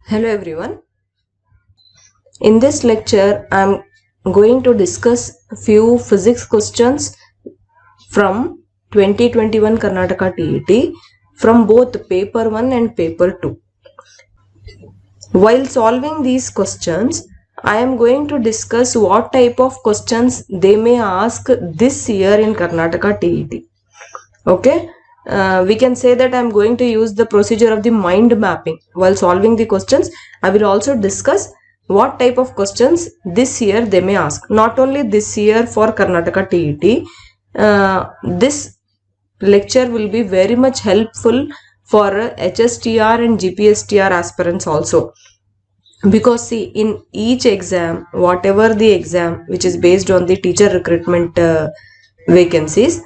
Hello everyone. In this lecture, I am going to discuss a few physics questions from 2021 Karnataka TET from both paper 1 and paper 2. While solving these questions, I am going to discuss what type of questions they may ask this year in Karnataka TET. Okay. We can say that I am going to use the procedure of the mind mapping. While solving the questions, I will also discuss what type of questions this year they may ask. Not only this year for Karnataka TET, this lecture will be very much helpful for Hstr and GPSTR aspirants also. Because see, in each exam, whatever the exam which is based on the teacher recruitment vacancies,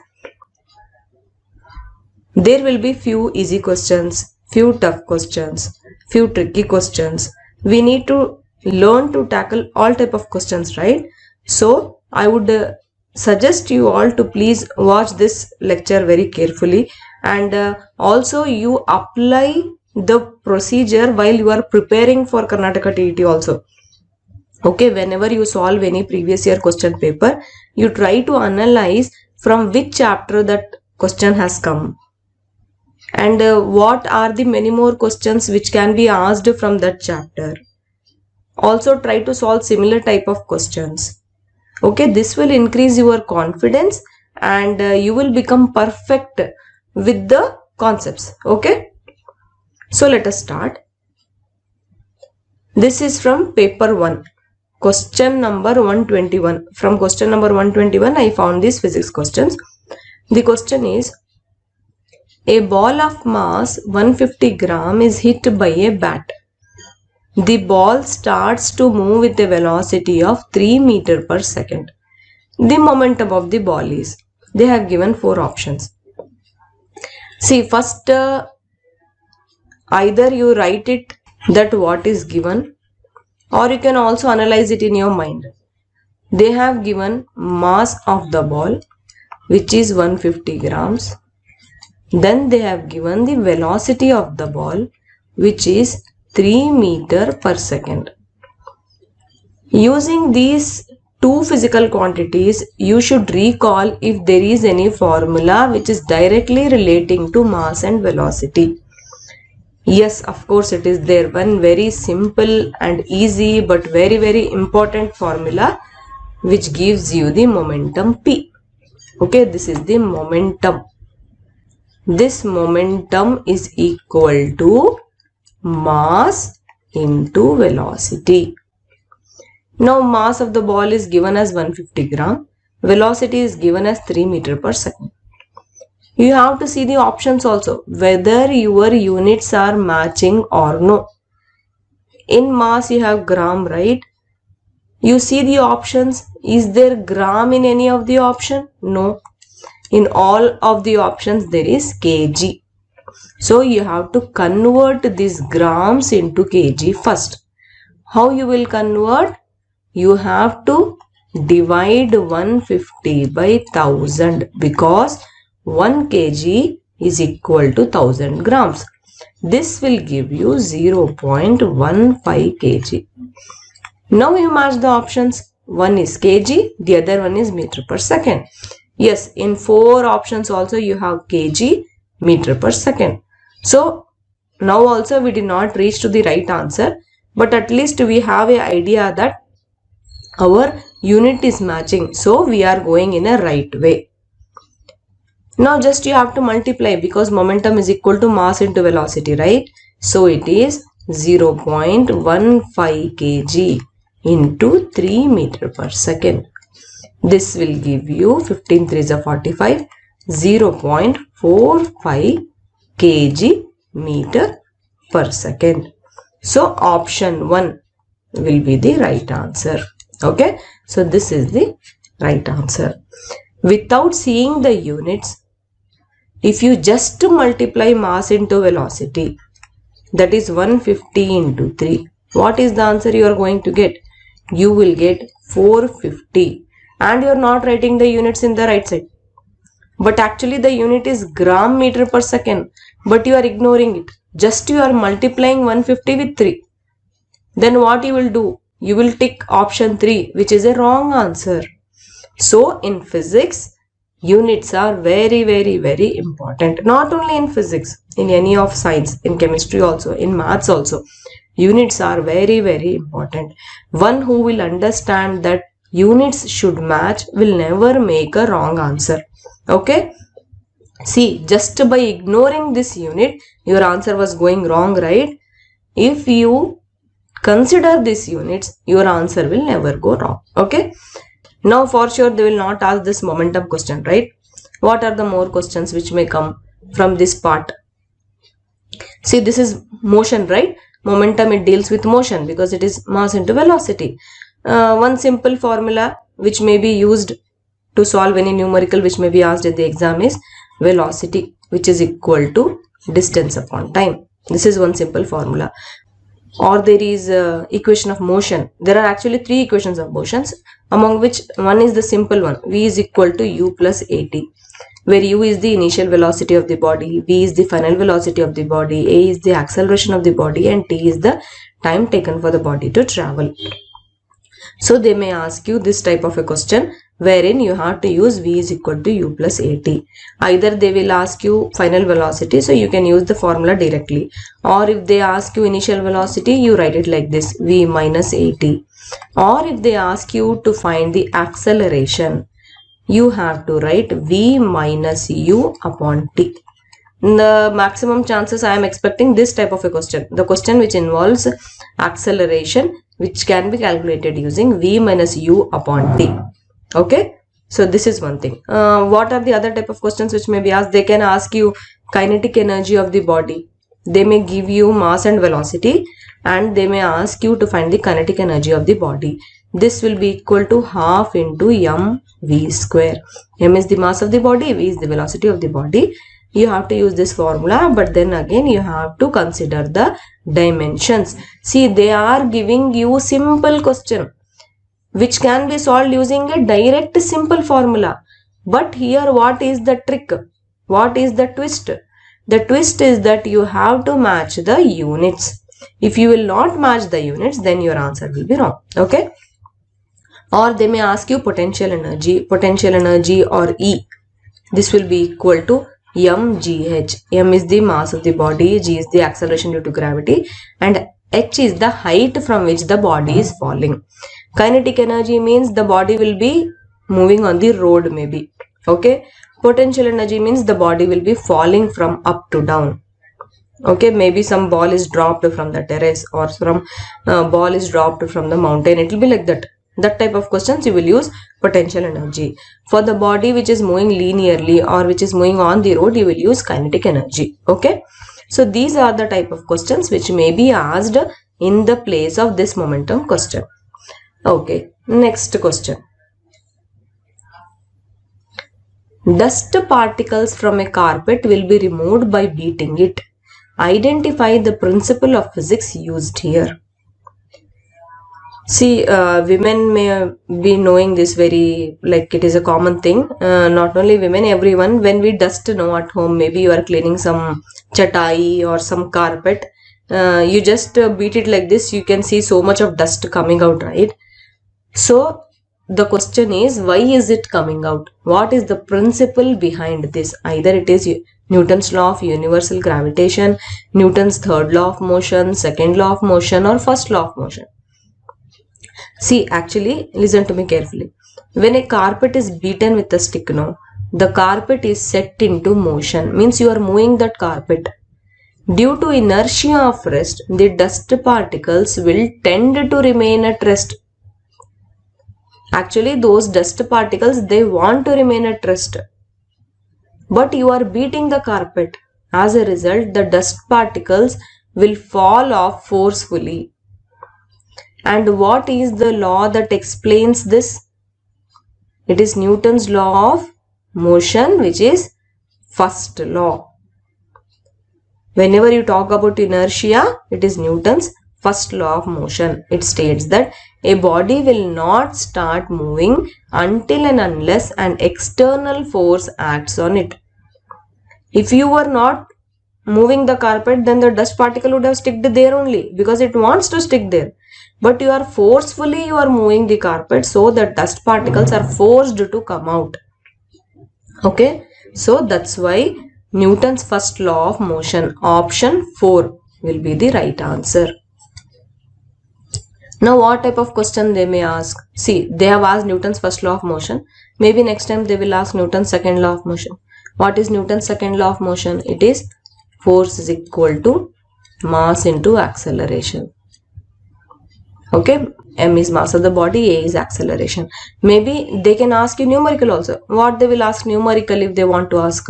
there will be few easy questions, few tough questions, few tricky questions. We need to learn to tackle all type of questions, right? So I would suggest you all to please watch this lecture very carefully, and also you apply the procedure while you are preparing for Karnataka TET also. Okay, whenever you solve any previous year question paper, you try to analyze from which chapter that question has come, and what are the many more questions which can be asked from that chapter. Also try to solve similar type of questions. Okay, this will increase your confidence, and you will become perfect with the concepts. Okay, so let us start. This is from paper 1, question number 121. From question number 121 I found these physics questions. The question is, a ball of mass 150 gram is hit by a bat. The ball starts to move with a velocity of 3 meters per second. The momentum of the ball is. They have given 4 options. See, first either you write it that what is given, or you can also analyze it in your mind. They have given mass of the ball, which is 150 grams. Then they have given the velocity of the ball, which is 3 meters per second. Using these two physical quantities, you should recall if there is any formula which is directly relating to mass and velocity. Yes, of course it is there. One very simple and easy but very important formula which gives you the momentum P. Okay, this is the momentum. This momentum is equal to mass into velocity. Now mass of the ball is given as 150 gram. Velocity is given as 3 meters per second. You have to see the options also, whether your units are matching or no. In mass you have gram, right? You see the options. Is there gram in any of the option? No. In all of the options there is kg. So you have to convert these grams into kg first. How you will convert? You have to divide 150 by 1000, because 1 kg is equal to 1000 grams. This will give you 0.15 kg. Now you match the options. One is kg, the other one is meter per second. Yes, in 4 options also you have kg, meter per second. So now also we did not reach to the right answer, but at least we have an idea that our unit is matching. So we are going in a right way. Now just you have to multiply, because momentum is equal to mass into velocity, right? So it is 0.15 kg into 3 meters per second. This will give you 15 3s are 45, 0.45 kg meter per second. So option 1 will be the right answer. Okay, so this is the right answer. Without seeing the units, if you just multiply mass into velocity, that is 150 into 3, what is the answer you are going to get? You will get 450. And you are not writing the units in the right side, but actually the unit is gram meter per second, but you are ignoring it. Just you are multiplying 150 with 3. then what you will do? You will tick option 3, which is a wrong answer. So in physics, units are very, very, very important. Not only in physics, in any of science, in chemistry also, in maths also. Units are very, very important. One who will understand that units should match will never make a wrong answer. Okay? See, just by ignoring this unit, your answer was going wrong, right? If you consider these units, your answer will never go wrong. Okay? Now for sure they will not ask this momentum question, right? What are the more questions which may come from this part? See, this is motion, right? Momentum, it deals with motion because it is mass into velocity. One simple formula which may be used to solve any numerical which may be asked in the exam is velocity, which is equal to distance upon time. This is one simple formula. Or there is equation of motion. There are actually 3 equations of motions, among which one is the simple one. V is equal to u plus at, where u is the initial velocity of the body, v is the final velocity of the body, a is the acceleration of the body, and t is the time taken for the body to travel. So they may ask you this type of a question wherein you have to use v is equal to u plus at. Either they will ask you final velocity, so you can use the formula directly, or if they ask you initial velocity, you write it like this, v minus at. Or if they ask you to find the acceleration, you have to write v minus u upon t. In the maximum chances I am expecting this type of a question, the question which involves acceleration, which can be calculated using v minus u upon t. Okay, so this is one thing. What are the other type of questions which may be asked? They can ask you kinetic energy of the body. They may give you mass and velocity, and they may ask you to find the kinetic energy of the body. This will be equal to half into mv square. M is the mass of the body, v is the velocity of the body. You have to use this formula, but then again you have to consider the dimensions. See, they are giving you simple question which can be solved using a direct simple formula. But here what is the trick? What is the twist? The twist is that you have to match the units. If you will not match the units, then your answer will be wrong. Okay? Or they may ask you potential energy or E. This will be equal to mgh. M is the mass of the body, g is the acceleration due to gravity, and h is the height from which the body is falling. Kinetic energy means the body will be moving on the road maybe. Okay. Potential energy means the body will be falling from up to down. Okay, maybe some ball is dropped from the terrace, or some ball is dropped from the mountain. It will be like that. That type of questions you will use potential energy. For the body which is moving linearly or which is moving on the road, you will use kinetic energy. Okay. So these are the type of questions which may be asked in the place of this momentum question. Okay. Next question. Dust particles from a carpet will be removed by beating it. Identify the principle of physics used here. See, women may be knowing this very, like it is a common thing. Not only women, everyone. When we dust at home, maybe you are cleaning some chatai or some carpet. You just beat it like this. You can see so much of dust coming out, right? So the question is, why is it coming out? What is the principle behind this? Either it is Newton's law of universal gravitation, Newton's third law of motion, second law of motion, or first law of motion. See, actually, listen to me carefully. When a carpet is beaten with a stick, the carpet is set into motion. Means you are moving that carpet. Due to inertia of rest, the dust particles will tend to remain at rest. Actually, those dust particles, they want to remain at rest. But you are beating the carpet. As a result, the dust particles will fall off forcefully. And what is the law that explains this? It is Newton's law of motion, which is first law. Whenever you talk about inertia, it is Newton's first law of motion. It states that a body will not start moving until and unless an external force acts on it. If you were not moving the carpet, then the dust particle would have sticked there only because it wants to stick there. but you are forcefully moving the carpet, so that dust particles are forced to come out. Okay, so that's why Newton's first law of motion, option 4, will be the right answer. Now what type of question they may ask? See, they have asked Newton's first law of motion. Maybe next time they will ask Newton's second law of motion. What is Newton's second law of motion? It is force is equal to mass into acceleration. Okay, m is mass of the body, a is acceleration. Maybe they can ask you numerical also. What they will ask numerical if they want to ask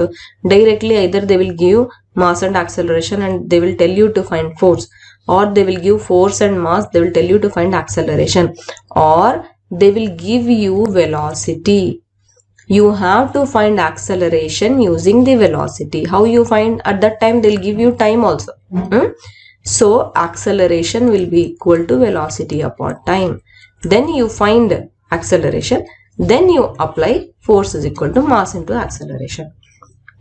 directly? Either they will give mass and acceleration and they will tell you to find force, or they will give force and mass, they will tell you to find acceleration, or they will give you velocity. You have to find acceleration using the velocity. How you find? At that time they will give you time also. So acceleration will be equal to velocity upon time. Then you find acceleration, then you apply force is equal to mass into acceleration.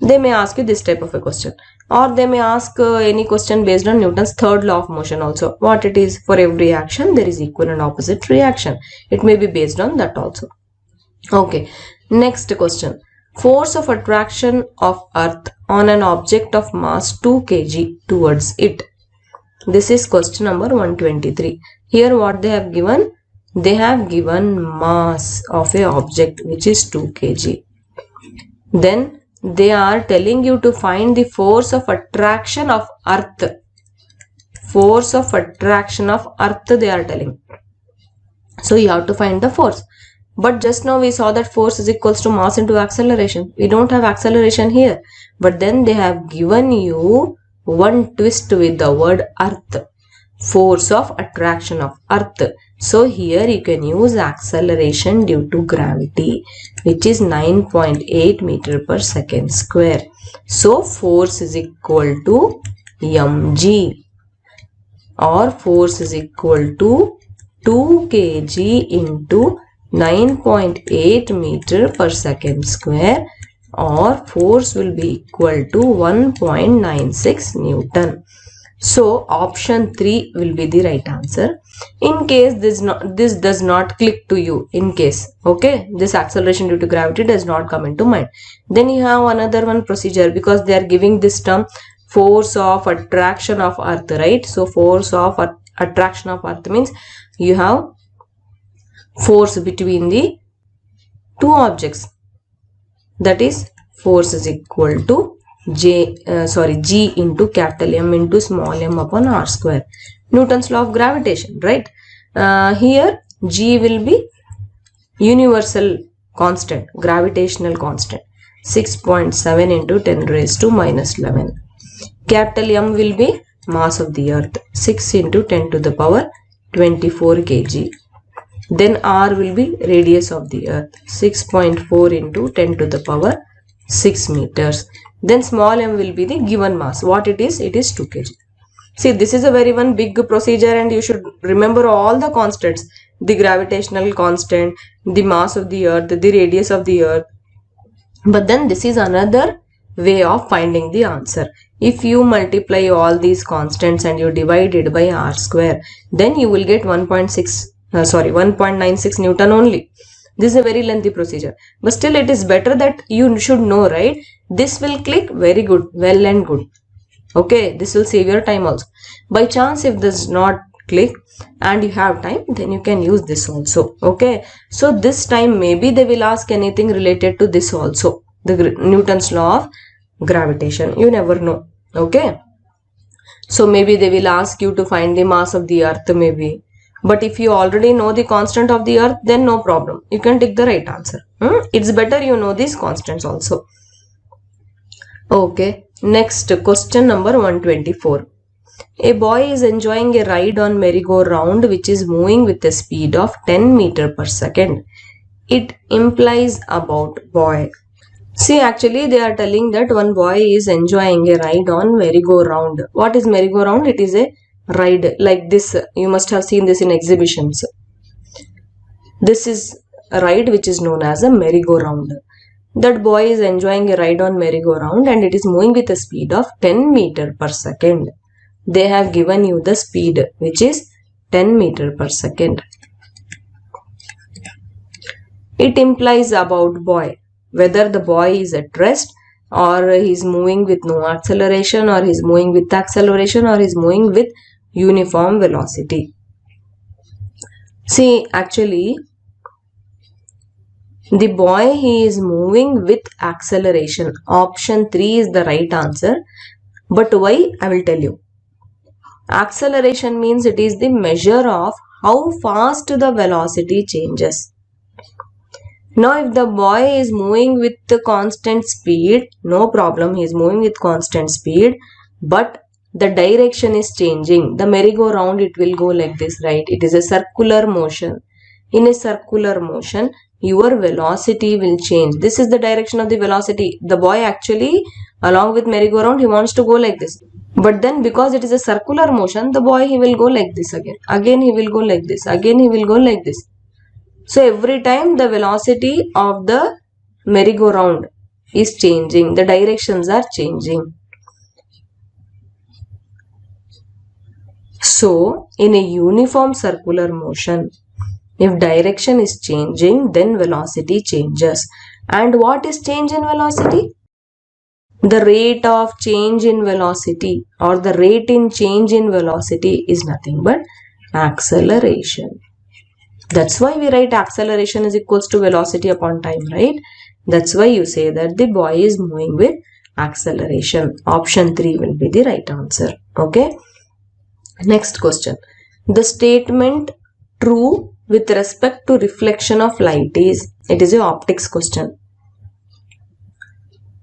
They may ask you this type of a question, or they may ask any question based on Newton's third law of motion also. What it is? For every action there is equal and opposite reaction. It may be based on that also. Okay, next question. Force of attraction of earth on an object of mass 2 kg towards it. This is question number 123. Here what they have given? They have given mass of a object which is 2 kg. Then they are telling you to find the force of attraction of earth. Force of attraction of earth they are telling. So you have to find the force. But just now we saw that force is equals to mass into acceleration. We don't have acceleration here. But then they have given you one twist with the word earth. Force of attraction of earth. So here you can use acceleration due to gravity, which is 9.8 meter per second square. So force is equal to mg, or force is equal to 2 kg into 9.8 meter per second square, or force will be equal to 1.96 Newton. So option 3 will be the right answer. In case this does not click to you, in case, okay, this acceleration due to gravity does not come into mind, then you have another one procedure, because they are giving this term force of attraction of earth, right? So force of attraction of earth means you have force between the two objects, that is force is equal to G into capital M into small m upon r square. Newton's law of gravitation, right? Here G will be universal constant, gravitational constant, 6.7 into 10 raised to minus 11. Capital M will be mass of the earth, 6 into 10 to the power 24 kg. Then R will be radius of the earth, 6.4 into 10 to the power 6 meters. Then small m will be the given mass. What it is? It is 2 kg. See, this is a very one big procedure, and you should remember all the constants. The gravitational constant, the mass of the earth, the radius of the earth. But then this is another way of finding the answer. If you multiply all these constants and you divide it by r square, then you will get 1.96 Newton only. This is a very lengthy procedure, but still it is better that you should know, right? This will click, very good, well and good. Okay, this will save your time also. By chance if this does not click and you have time, then you can use this also. Okay, so this time maybe they will ask anything related to this also, the Newton's law of gravitation. You never know. Okay, so maybe they will ask you to find the mass of the earth maybe. But if you already know the constant of the earth, then no problem. You can take the right answer. It's better you know these constants also. Okay, next question number 124. A boy is enjoying a ride on merry-go-round which is moving with a speed of 10 meter per second. It implies about boy. See, actually they are telling that one boy is enjoying a ride on merry-go-round. What is merry-go-round? It is a ride like this. You must have seen this in exhibitions. This is a ride which is known as a merry-go-round. That boy is enjoying a ride on merry-go-round and it is moving with a speed of 10 meter per second. They have given you the speed which is 10 meter per second. It implies about boy, whether the boy is at rest or he's moving with no acceleration, or he's moving with acceleration, or he's moving with uniform velocity. See, actually, the boy, he is moving with acceleration. Option 3 is the right answer. But why? I will tell you. Acceleration means it is the measure of how fast the velocity changes. Now, if the boy is moving with the constant speed, no problem, he is moving with constant speed, but the direction is changing. The merry-go-round, it will go like this, right? It is a circular motion. In a circular motion, your velocity will change. This is the direction of the velocity. The boy actually, along with merry-go-round, he wants to go like this. But then because it is a circular motion, the boy, he will go like this again. Again, he will go like this. Again, he will go like this. So, every time the velocity of the merry-go-round is changing. The directions are changing. So, in a uniform circular motion, if direction is changing, then velocity changes. And what is change in velocity? The rate of change in velocity, or the rate in change in velocity, is nothing but acceleration. That's why we write acceleration is equals to velocity upon time, right? That's why you say that the boy is moving with acceleration. Option 3 will be the right answer. Okay. Next question. The statement true with respect to reflection of light is, it is a optics question.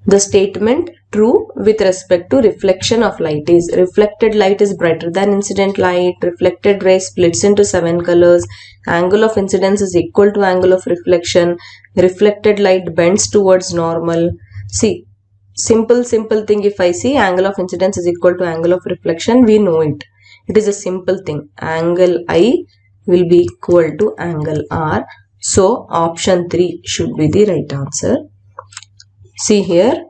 The statement true with respect to reflection of light is, reflected light is brighter than incident light, reflected ray splits into 7 colors, angle of incidence is equal to angle of reflection, reflected light bends towards normal. See, simple thing, if I see angle of incidence is equal to angle of reflection, we know it. It is a simple thing. Angle I will be equal to angle R. So, option 3 should be the right answer. See here,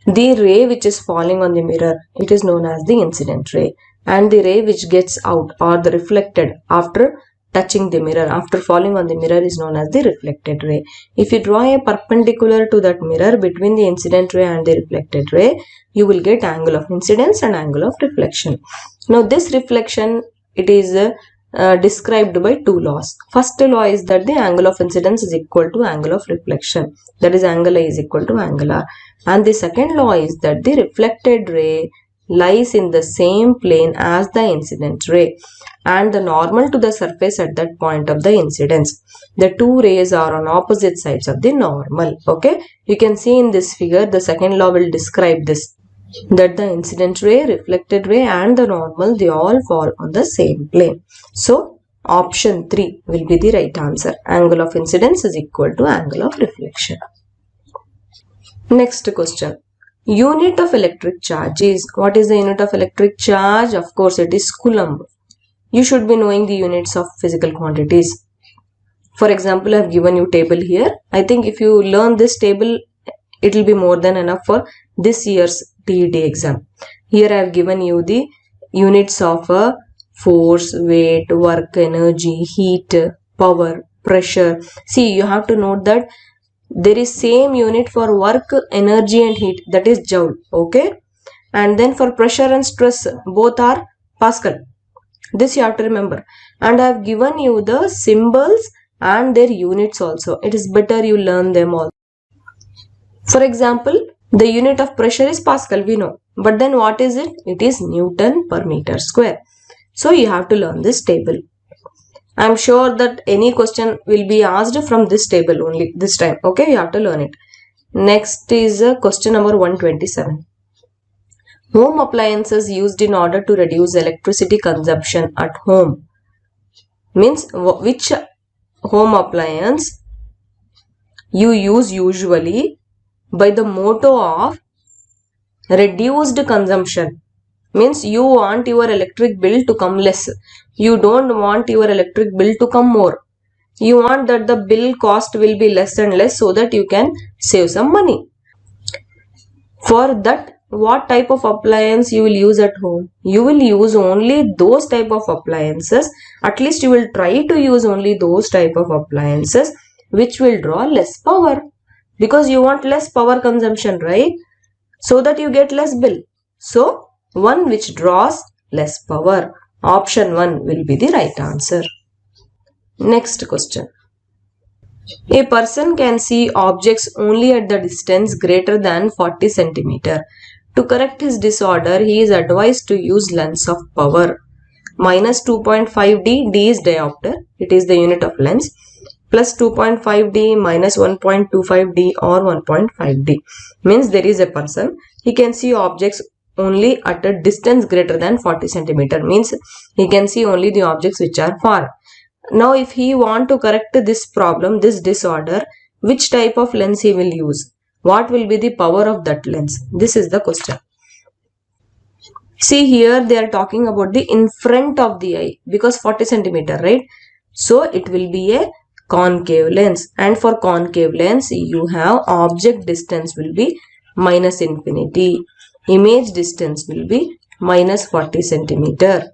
the ray which is falling on the mirror, it is known as the incident ray, and the ray which gets out, or the reflected after touching the mirror, after falling on the mirror, is known as the reflected ray. If you draw a perpendicular to that mirror between the incident ray and the reflected ray, you will get angle of incidence and angle of reflection. Now this reflection, it is described by two laws. First law is that the angle of incidence is equal to angle of reflection, that is angle I is equal to angle R. And the second law is that the reflected ray lies in the same plane as the incident ray and the normal to the surface at that point of the incidence. The two rays are on opposite sides of the normal. Okay, you can see in this figure, the second law will describe this, that the incident ray, reflected ray and the normal, they all fall on the same plane. So, option 3 will be the right answer. Angle of incidence is equal to angle of reflection. Next question. Unit of electric charge is, what is the unit of electric charge? Of course, it is Coulomb. You should be knowing the units of physical quantities. For example, I have given you table here. I think if you learn this table, it will be more than enough for this year's TET exam. Here I have given you the units of force, weight, work, energy, heat, power, pressure. See, you have to note that there is same unit for work, energy and heat, that is joule. Okay. And then for pressure and stress, both are Pascal. This you have to remember. And I have given you the symbols and their units also. It is better you learn them all. For example, the unit of pressure is Pascal, we know. But then what is it? It is Newton per meter square. So you have to learn this table. I am sure that any question will be asked from this table only this time. Okay, you have to learn it. Next is question number 127. Home appliances used in order to reduce electricity consumption at home. Means which home appliance you use usually by the motto of reduced consumption. Means you want your electric bill to come less. You don't want your electric bill to come more. You want that the bill cost will be less and less so that you can save some money. For that what type of appliance you will use at home? You will use only those type of appliances. At least you will try to use only those type of appliances which will draw less power, because you want less power consumption, right? So that you get less bill. So one which draws less power. Option 1 will be the right answer. Next question. A person can see objects only at the distance greater than 40 centimeter. To correct his disorder, he is advised to use lens of power. Minus 2.5D, D is diopter, it is the unit of lens, plus 2.5D minus 1.25D or 1.5D. Means there is a person, he can see objects only at a distance greater than 40 centimeter. Means he can see only the objects which are far. Now if he want to correct this problem, this disorder, which type of lens he will use? What will be the power of that lens? This is the question. See here they are talking about the in front of the eye, because 40 centimeter, right? So it will be a concave lens, and for concave lens you have object distance will be minus infinity. Image distance will be minus 40 centimeter.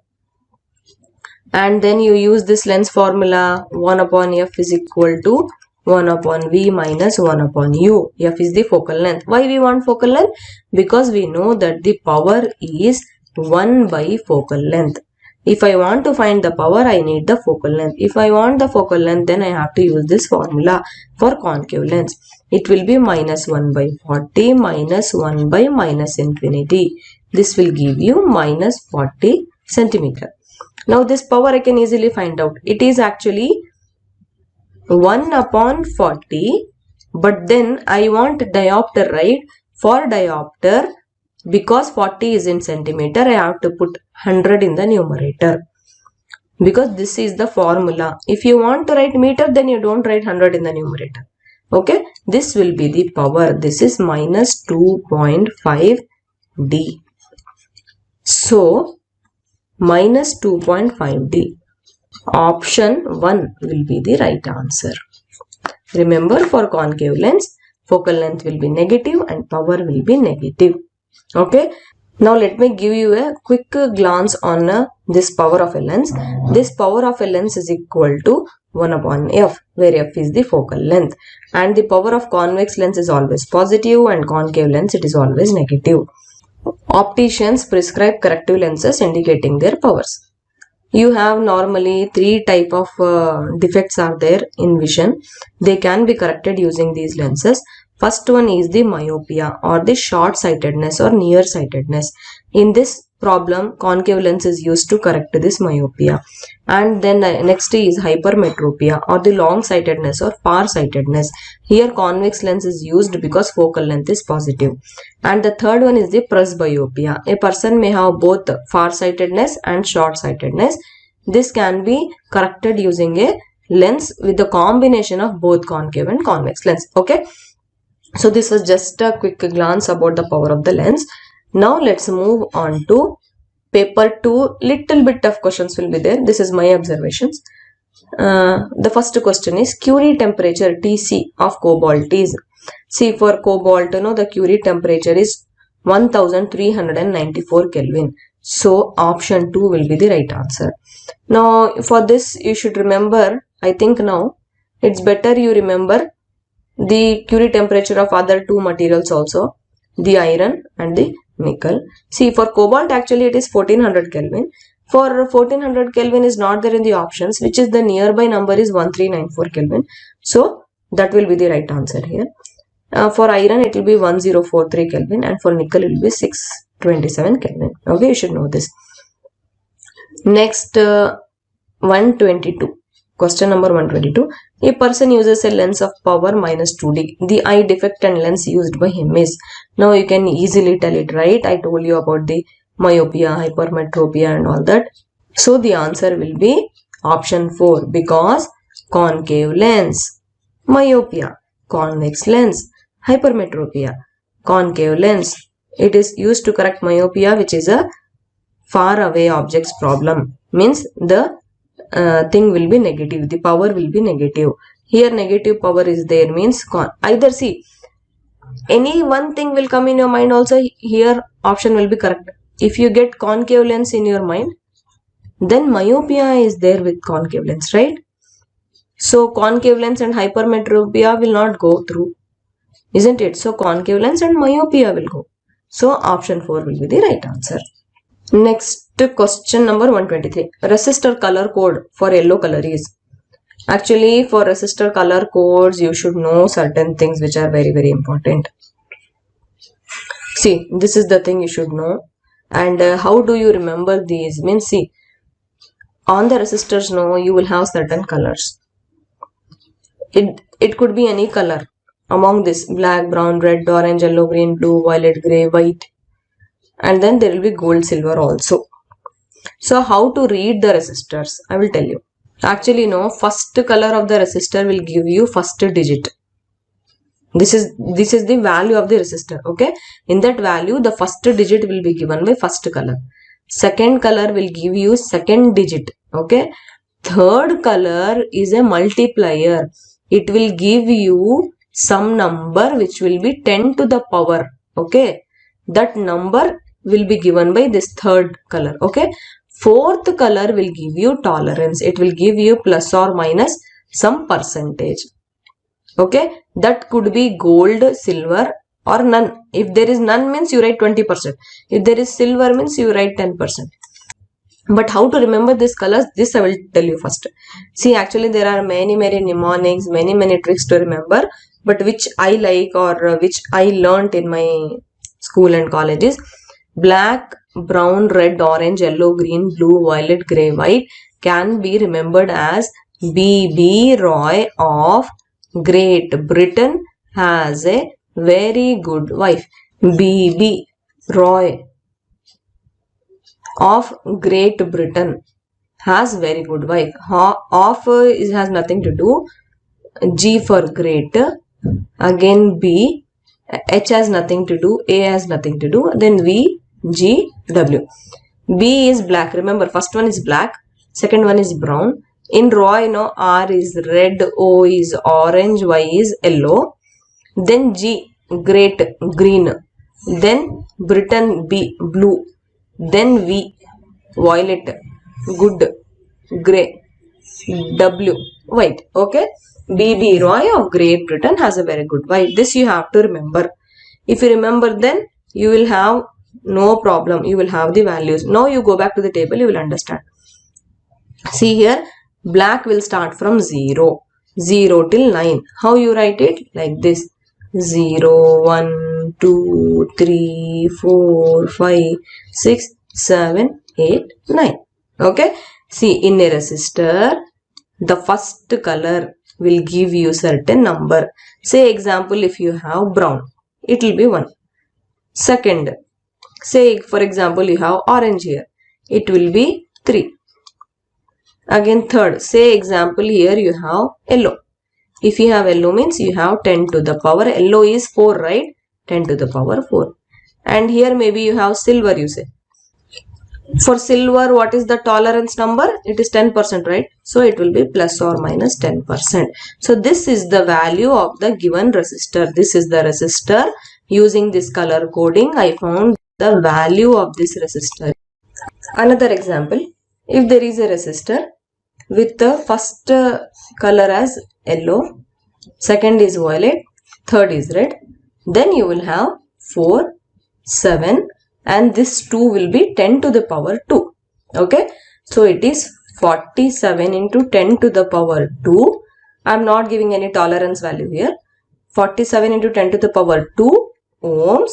And then you use this lens formula, 1 upon f is equal to 1 upon v minus 1 upon u. F is the focal length. Why we want focal length? Because we know that the power is 1 by focal length. If I want to find the power, I need the focal length. If I want the focal length, then I have to use this formula for concave lens. It will be minus 1 by 40 minus 1 by minus infinity. This will give you minus 40 centimeter. Now this power I can easily find out. It is actually 1 upon 40, but then I want diopter, right? For diopter, because 40 is in centimeter, I have to put 100 in the numerator, because this is the formula. If you want to write meter, then you don't write 100 in the numerator. Okay, this will be the power. This is minus 2.5 D. So minus 2.5 D. Option 1 will be the right answer. Remember, for concave lens, focal length will be negative and power will be negative. Okay. Now let me give you a quick glance on this power of a lens. This power of a lens is equal to 1 upon f, where f is the focal length. And the power of convex lens is always positive, and concave lens it is always negative. Opticians prescribe corrective lenses indicating their powers. You have normally 3 type of defects are there in vision. They can be corrected using these lenses. First one is the myopia, or the short-sightedness or nearsightedness. In this problem, concave lens is used to correct this myopia. And then next is hypermetropia, or the long-sightedness or far-sightedness. Here convex lens is used because focal length is positive. And the third one is the presbyopia. A person may have both far-sightedness and short-sightedness. This can be corrected using a lens with the combination of both concave and convex lens. Okay. So this was just a quick glance about the power of the lens. Now let's move on to paper 2. Little bit of questions will be there. This is my observations. The first question is Curie temperature Tc of cobalt is. See, for cobalt, the Curie temperature is 1394 Kelvin. So option 2 will be the right answer. Now for this you should remember, I think now it's better you remember the Curie temperature of other 2 materials also, the iron and the nickel. See, for cobalt actually it is 1400 Kelvin. For 1400 Kelvin is not there in the options, which is the nearby number is 1394 Kelvin. So that will be the right answer here. For iron it will be 1043 Kelvin, and for nickel it will be 627 Kelvin. Okay, you should know this. Next 122. Question number 122. A person uses a lens of power minus 2D. The eye defect and lens used by him is. Now you can easily tell it, right? I told you about the myopia, hypermetropia and all that. So the answer will be option 4, because concave lens, myopia, convex lens, hypermetropia, concave lens. It is used to correct myopia, which is a far away objects problem. Means the thing will be negative, the power will be negative. Here negative power is there, means either see Any one thing will come in your mind also, here option will be correct. If you get concave lens in your mind, then myopia is there with concave lens, right? So concave lens and hypermetropia will not go through, isn't it? So concave lens and myopia will go. So option 4 will be the right answer. Next question number 123. Resistor color code for yellow color is. Actually, for resistor color codes, you should know certain things which are very, very important. See, this is the thing you should know. And how do you remember these? Means, see, on the resistors, no, you will have certain colors. It could be any color among this: black, brown, red, orange, yellow, green, blue, violet, gray, white. And then there will be gold, silver also. So how to read the resistors? I will tell you. Actually, no, first color of the resistor will give you first digit. This is the value of the resistor. Okay, in that value the first digit will be given by first color. Second color will give you second digit. Okay, third color is a multiplier. It will give you some number which will be 10 to the power. Okay, that number will be given by this third color. Okay, fourth color will give you tolerance. It will give you plus or minus some percentage. Okay, that could be gold, silver or none. If there is none means you write 20%. If there is silver means you write 10%. But how to remember these colors? This I will tell you first. See, actually there are many mnemonics, many tricks to remember. But which I like or which I learnt in my school and college is black, brown, red, orange, yellow, green, blue, violet, grey, white can be remembered as B.B. Roy of Great Britain has a very good wife. B.B. Roy of Great Britain has very good wife. Of has nothing to do. G for great. Again B. H has nothing to do. A has nothing to do. Then V, G, W. B is black. Remember, first one is black. Second one is brown. In Roy, no, R is red. O is orange. Y is yellow. Then G, great, green. Then Britain, B, blue. Then V, violet, good, grey. W, white. Okay. B.B. Roy of Great Britain has a very good wife. This you have to remember. If you remember, then you will have no problem. You will have the values. Now you go back to the table, you will understand. See here, black will start from 0. 0 till 9. How you write it? Like this. 0, 1, 2, 3, 4, 5, 6, 7, 8, 9. Okay. See, in a resistor, the first color will give you certain number. Say example, if you have brown, it will be 1. Second, say for example you have orange here, it will be 3. Again third, say example here you have yellow. If you have yellow means you have 10 to the power, yellow is 4, right? 10 to the power 4. And here maybe you have silver, you say. For silver, what is the tolerance number? It is 10%, right? So it will be plus or minus 10%. So this is the value of the given resistor. This is the resistor. Using this color coding, I found the value of this resistor. Another example, if there is a resistor with the first color as yellow, second is violet, third is red, then you will have 4, 7, and this 2 will be 10 to the power 2. Okay. So it is 47 into 10 to the power 2. I am not giving any tolerance value here. 47 into 10 to the power 2 ohms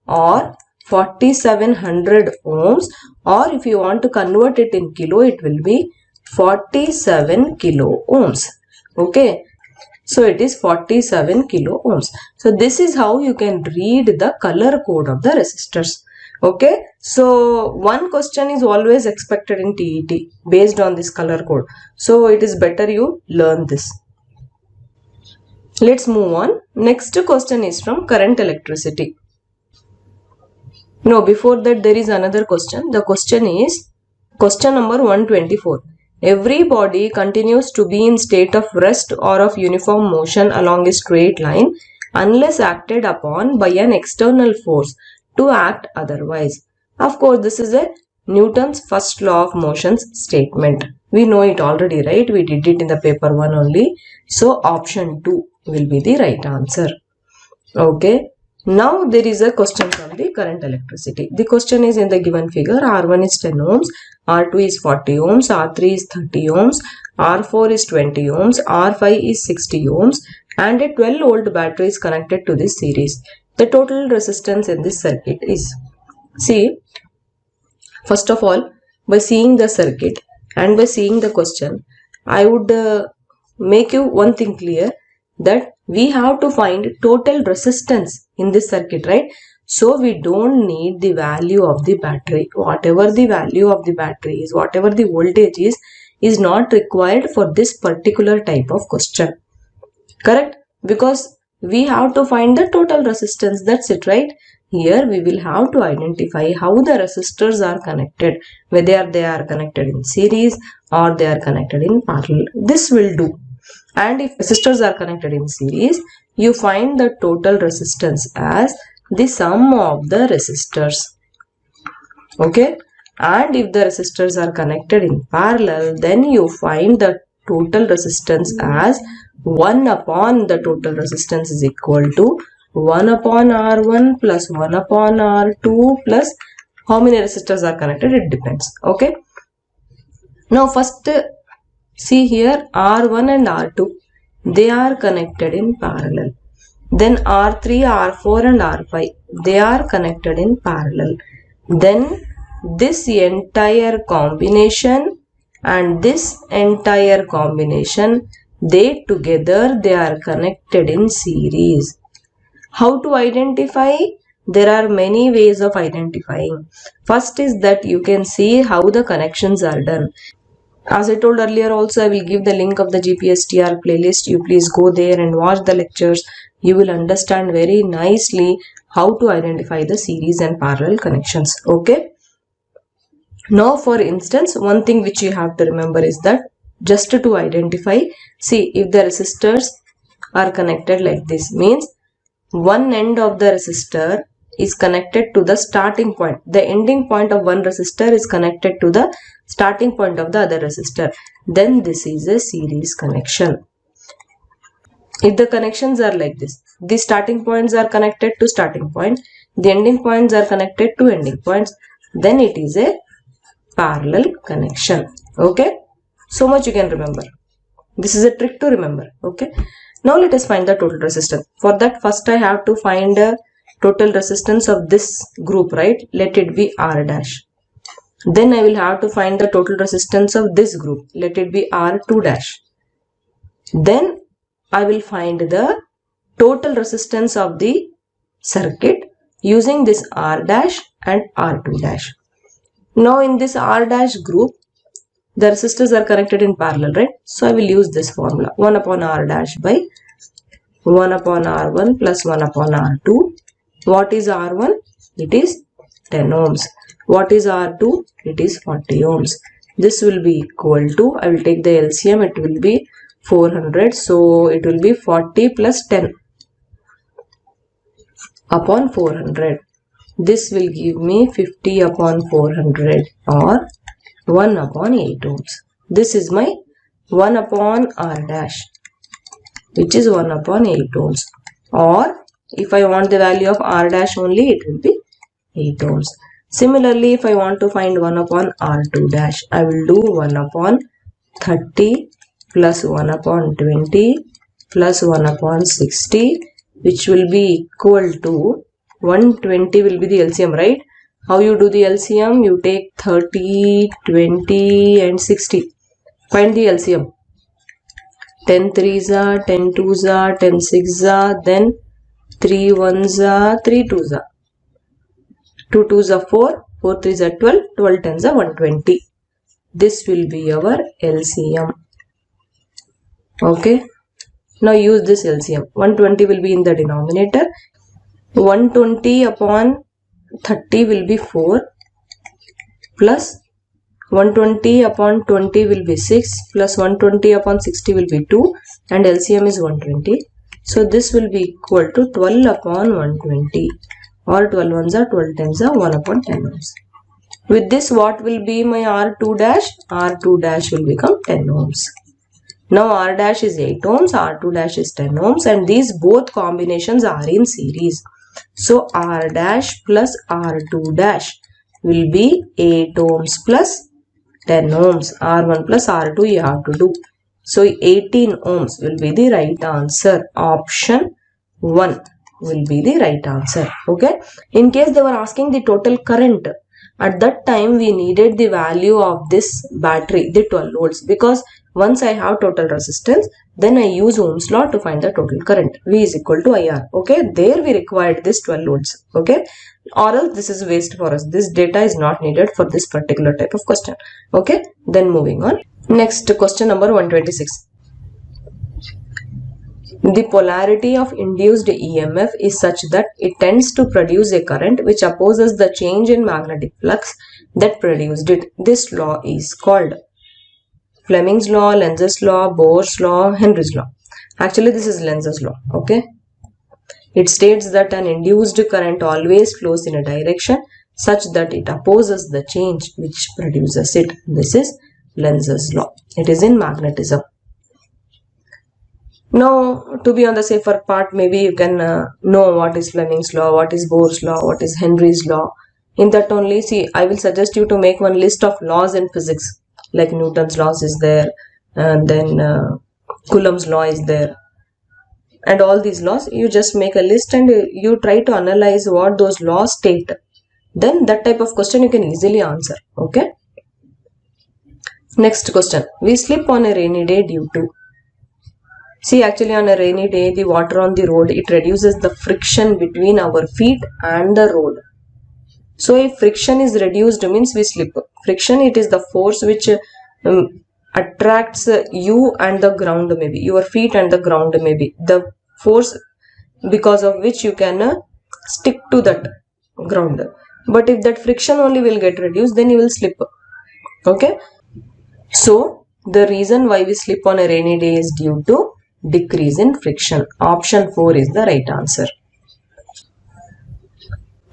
or 4700 ohms, or if you want to convert it in kilo, it will be 47 kilo ohms. Okay. So it is 47 kilo ohms. So this is how you can read the color code of the resistors. Okay, so one question is always expected in TET based on this color code. So it is better you learn this. Let's move on. Next question is from current electricity. No, before that there is another question. The question is question number 124. Every body continues to be in state of rest or of uniform motion along a straight line unless acted upon by an external force to act otherwise. Of course, this is a Newton's first law of motions statement. We know it already, right? We did it in the paper 1 only. So option 2 will be the right answer. Okay. Now there is a question from the current electricity. The question is in the given figure. R1 is 10 ohms, R2 is 40 ohms, R3 is 30 ohms, R4 is 20 ohms, R5 is 60 ohms, and a 12 volt battery is connected to this series. The total resistance in this circuit is. See, first of all, by seeing the circuit and by seeing the question, I would make you one thing clear, that we have to find total resistance in this circuit, right? So we don't need the value of the battery. Whatever the value of the battery is, whatever the voltage is not required for this particular type of question. Correct? Because we have to find the total resistance. That's it, right? Here we will have to identify how the resistors are connected, whether they are connected in series or they are connected in parallel. This will do. And if resistors are connected in series, you find the total resistance as the sum of the resistors. Okay. And if the resistors are connected in parallel, then you find the total resistance as 1 upon the total resistance is equal to 1 upon R1 plus 1 upon R2 plus how many resistors are connected, it depends. Okay. Now first see here, R1 and R2, they are connected in parallel. Then R3, R4 and R5, they are connected in parallel. Then this entire combination and this entire combination, they together, they are connected in series. How to identify? There are many ways of identifying. First is that you can see how the connections are done. As I told earlier also, I will give the link of the GPSTR playlist. You please go there and watch the lectures. You will understand very nicely how to identify the series and parallel connections. Okay. Now for instance, one thing which you have to remember is that just to identify, see, if the resistors are connected like this, means one end of the resistor is connected to the starting point. The ending point of one resistor is connected to the starting point of the other resistor. Then this is a series connection. If the connections are like this, the starting points are connected to starting point, the ending points are connected to ending points, then it is a parallel connection. Okay. So much you can remember. This is a trick to remember. Okay. Now let us find the total resistance. For that, first I have to find a total resistance of this group, right? Let it be R dash. Then I will have to find the total resistance of this group. Let it be R2 dash. Then I will find the total resistance of the circuit using this R dash and R2 dash. Now in this R dash group, the resistors are connected in parallel, right? So I will use this formula. 1 upon R dash by 1 upon R1 plus 1 upon R2. What is R1? It is 10 ohms. What is R2? It is 40 ohms. This will be equal to, I will take the LCM, it will be 400. So it will be 40 plus 10 upon 400. This will give me 50 upon 400 or 1 upon 8 ohms. This is my 1 upon R dash, which is 1 upon 8 ohms. Or if I want the value of R dash only, it will be 8 ohms. Similarly, if I want to find 1 upon R2 dash, I will do 1 upon 30 plus 1 upon 20 plus 1 upon 60, which will be equal to 120 will be the LCM, right? How you do the LCM? You take 30, 20 and 60. Find the LCM. 10 3s are, 10 2s are, 10 6s are, then 3 1s are, 3 2s are. 2 2s are 4, 4 3s are 12, 12 10s are 120. This will be our LCM. Okay. Now use this LCM. 120 will be in the denominator. 120 upon 30 will be 4 plus 120 upon 20 will be 6 plus 120 upon 60 will be 2 and LCM is 120. So this will be equal to 12 upon 120, or 12 ones are 12 tens are 1 upon 10 ohms. With this, what will be my R2 dash? R2 dash will become 10 ohms. Now R dash is 8 ohms, R2 dash is 10 ohms, and these both combinations are in series. So R dash plus R2 dash will be 8 ohms plus 10 ohms. R1 plus R2 you have to do. So 18 ohms will be the right answer. Option 1 will be the right answer. Okay. In case they were asking the total current, at that time we needed the value of this battery, the 12 volts, because once I have total resistance, then I use Ohm's law to find the total current. V is equal to IR. Okay. There we required this 12 volts. Okay. Or else this is waste for us. This data is not needed for this particular type of question. Okay. Then moving on. Next question number 126. The polarity of induced EMF is such that it tends to produce a current which opposes the change in magnetic flux that produced it. This law is called Fleming's law, Lenz's law, Bohr's law, Henry's law. Actually, this is Lenz's law. Okay. It states that an induced current always flows in a direction such that it opposes the change which produces it. This is Lenz's law. It is in magnetism. Now, to be on the safer part, maybe you can know what is Fleming's law, what is Bohr's law, what is Henry's law. In that only, see, I will suggest you to make one list of laws in physics, like Newton's laws is there, and then Coulomb's law is there. And all these laws, you just make a list and you try to analyze what those laws state. Then that type of question you can easily answer. Okay. Next question. We slip on a rainy day due to. See, actually on a rainy day, the water on the road, it reduces the friction between our feet and the road. So if friction is reduced, means we slip. Friction, it is the force which attracts you and the ground, maybe your feet and the ground, maybe the force because of which you can stick to that ground. But if that friction only will get reduced, then you will slip. Okay. So the reason why we slip on a rainy day is due to decrease in friction. Option 4 is the right answer.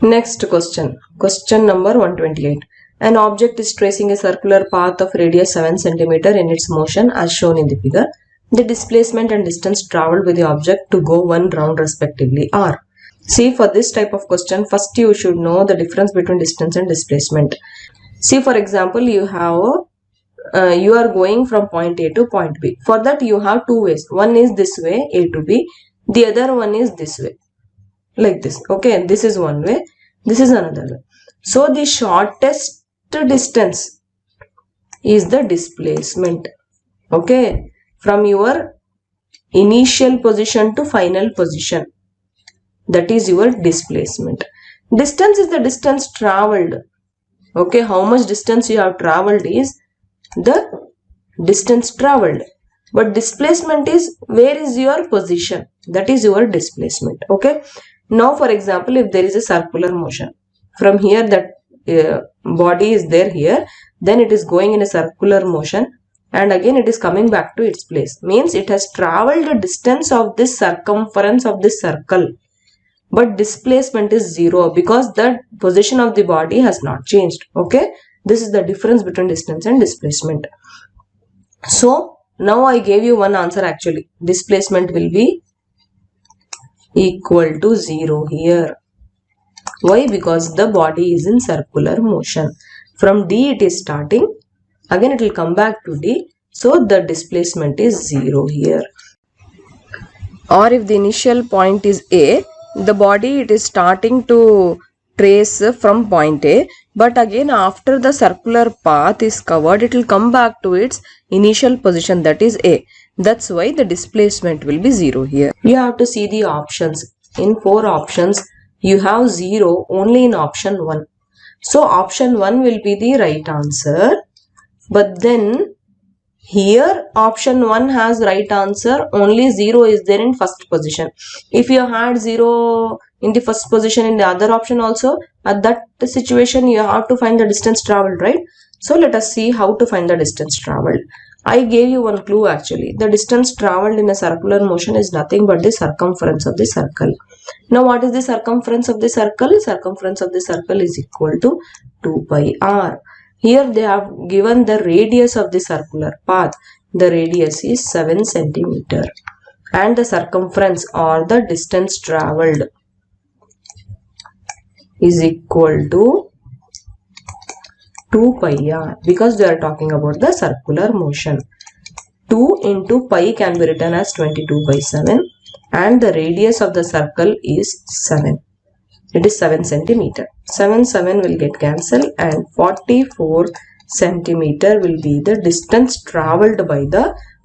Next question. Question number 128. An object is tracing a circular path of radius 7 cm in its motion as shown in the figure. The displacement and distance travelled with the object to go one round respectively are. See, for this type of question, first you should know the difference between distance and displacement. See, for example, you are going from point A to point B. For that you have two ways. One is this way, A to B. The other one is this way, like this. Okay, this is one way. This is another way. So the shortest distance is the displacement. Okay, from your initial position to final position. That is your displacement. Distance is the distance travelled. Okay, how much distance you have travelled is the distance travelled. But displacement is where is your position. That is your displacement. Okay. Now, for example, if there is a circular motion. From here that body is there here. Then it is going in a circular motion. And again it is coming back to its place. Means it has travelled the distance of this circumference of this circle. But displacement is 0 because the position of the body has not changed. Okay. This is the difference between distance and displacement. So now I gave you one answer actually. Displacement will be equal to 0 here. Why? Because the body is in circular motion. From D it is starting. Again it will come back to D. So the displacement is 0 here. Or if the initial point is A, the body it is starting to trace from point A, but again after the circular path is covered, it will come back to its initial position, that is A. That's why the displacement will be 0 here. You have to see the options. In 4 options, you have 0 only in option 1. So option 1 will be the right answer. But then here option 1 has right answer, only 0 is there in first position. If you had 0 in the first position in the other option also, at that situation you have to find the distance travelled, right? So let us see how to find the distance travelled. I gave you one clue actually. The distance traveled in a circular motion is nothing but the circumference of the circle. Now what is the circumference of the circle? Circumference of the circle is equal to 2 pi r. Here they have given the radius of the circular path. The radius is 7 centimeter. And the circumference or the distance traveled is equal to 2 pi r, because they are talking about the circular motion. 2 into pi can be written as 22 by 7 and the radius of the circle is 7. It is 7 centimeter. 7 will get cancelled and 44 centimeter will be the distance travelled by the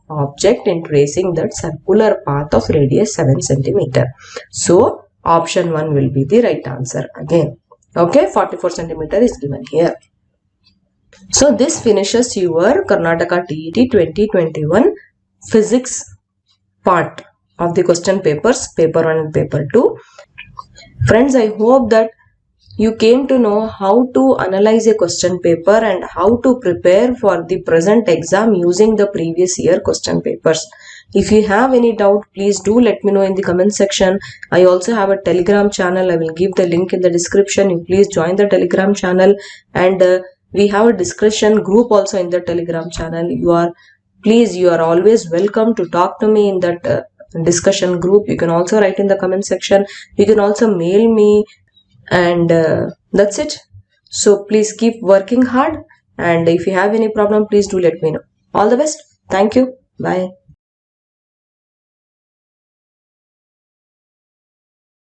object in tracing that circular path of radius 7 centimeter. So option 1 will be the right answer again. Okay, 44 centimeter is given here. So this finishes your Karnataka TET 2021 physics part of the question papers, paper 1 and paper 2. Friends, I hope that you came to know how to analyze a question paper and how to prepare for the present exam using the previous year question papers. If you have any doubt, please do let me know in the comment section. I also have a Telegram channel. I will give the link in the description. You please join the Telegram channel, and we have a discussion group also in the Telegram channel. You are always welcome to talk to me in that discussion group. You can also write in the comment section. You can also mail me, and that's it. So please keep working hard, and if you have any problem, please do let me know. All the best. Thank you. Bye.